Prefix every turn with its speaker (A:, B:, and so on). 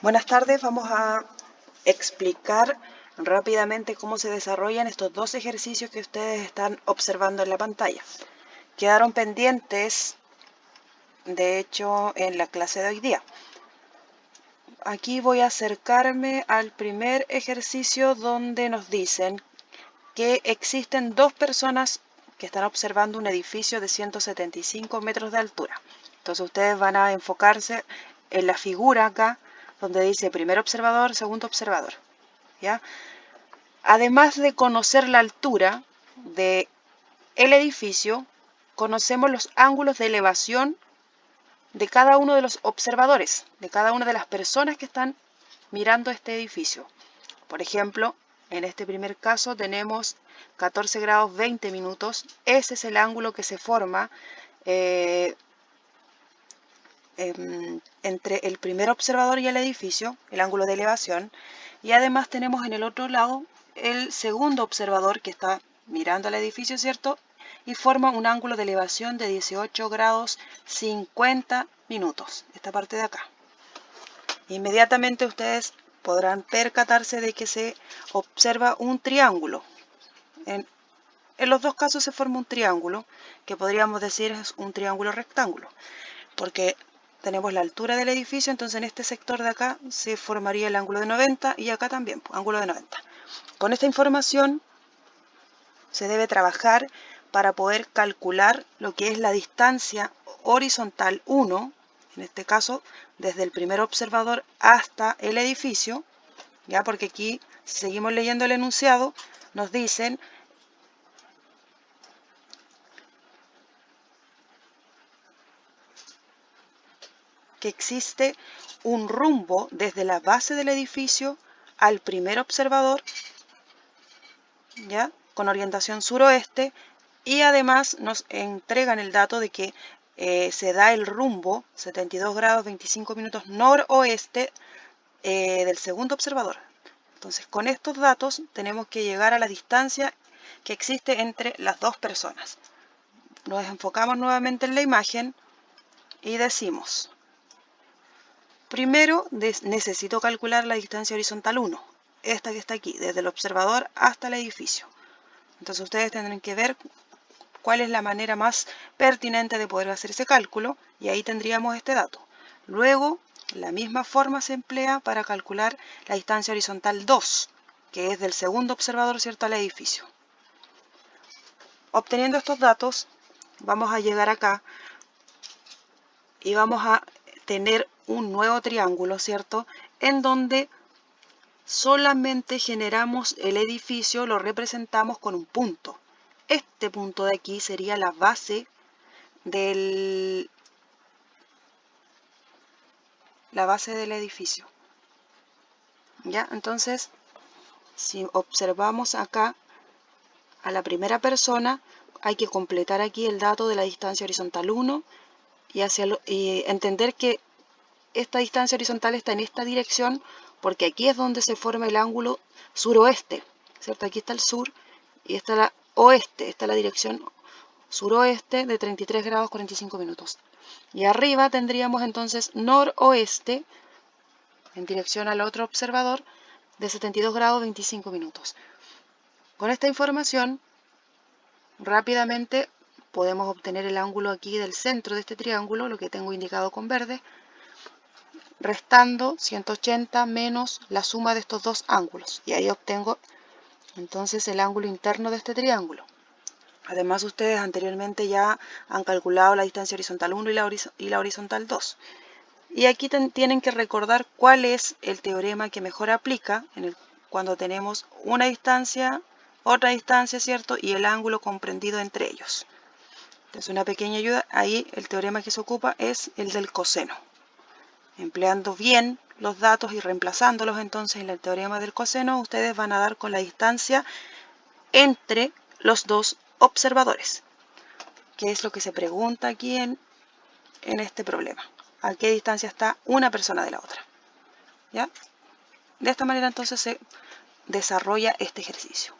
A: Buenas tardes, vamos a explicar rápidamente cómo se desarrollan estos dos ejercicios que ustedes están observando en la pantalla. Quedaron pendientes, de hecho, en la clase de hoy día. Aquí voy a acercarme al primer ejercicio donde nos dicen que existen dos personas que están observando un edificio de 175 metros de altura. Entonces ustedes van a enfocarse en la figura acá, donde dice primer observador, segundo observador, ¿ya? Además de conocer la altura del edificio, conocemos los ángulos de elevación de cada uno de los observadores, de cada una de las personas que están mirando este edificio. Por ejemplo, en este primer caso tenemos 14 grados 20 minutos. Ese es el ángulo que se forma entre el primer observador y el edificio, el ángulo de elevación. Y además tenemos en el otro lado el segundo observador que está mirando al edificio, ¿cierto? Y forma un ángulo de elevación de 18 grados 50 minutos, esta parte de acá. Inmediatamente ustedes podrán percatarse de que se observa un triángulo. En los dos casos se forma un triángulo, que podríamos decir es un triángulo rectángulo, porque tenemos la altura del edificio, entonces en este sector de acá se formaría el ángulo de 90 y acá también, ángulo de 90. Con esta información se debe trabajar para poder calcular lo que es la distancia horizontal 1, en este caso desde el primer observador hasta el edificio, ya, porque aquí si seguimos leyendo el enunciado nos dicen que existe un rumbo desde la base del edificio al primer observador, ¿ya?, con orientación suroeste, y además nos entregan el dato de que se da el rumbo 72 grados 25 minutos noroeste del segundo observador. Entonces, con estos datos tenemos que llegar a la distancia que existe entre las dos personas. Nos enfocamos nuevamente en la imagen y decimos: primero necesito calcular la distancia horizontal 1, esta que está aquí, desde el observador hasta el edificio. Entonces ustedes tendrán que ver cuál es la manera más pertinente de poder hacer ese cálculo, y ahí tendríamos este dato. Luego, la misma forma se emplea para calcular la distancia horizontal 2, que es del segundo observador, ¿cierto?, al edificio. Obteniendo estos datos, vamos a llegar acá y vamos a tener un nuevo triángulo, ¿cierto?, en donde solamente generamos el edificio, lo representamos con un punto. Este punto de aquí sería la base del edificio, ¿ya? Entonces, si observamos acá a la primera persona, hay que completar aquí el dato de la distancia horizontal 1 y entender que esta distancia horizontal está en esta dirección, porque aquí es donde se forma el ángulo suroeste, ¿cierto? Aquí está el sur y está la oeste, esta es la dirección suroeste de 33 grados 45 minutos. Y arriba tendríamos entonces noroeste, en dirección al otro observador, de 72 grados 25 minutos. Con esta información, rápidamente podemos obtener el ángulo aquí del centro de este triángulo, lo que tengo indicado con verde, restando 180 menos la suma de estos dos ángulos, y ahí obtengo entonces el ángulo interno de este triángulo. Además, ustedes anteriormente ya han calculado la distancia horizontal 1 y la horizontal 2. Y aquí tienen que recordar cuál es el teorema que mejor aplica cuando tenemos una distancia, otra distancia, ¿cierto?, y el ángulo comprendido entre ellos. Entonces, una pequeña ayuda, ahí el teorema que se ocupa es el del coseno. Empleando bien los datos y reemplazándolos entonces en el teorema del coseno, ustedes van a dar con la distancia entre los dos observadores, que es lo que se pregunta aquí en este problema. ¿A qué distancia está una persona de la otra? ¿Ya? De esta manera entonces se desarrolla este ejercicio.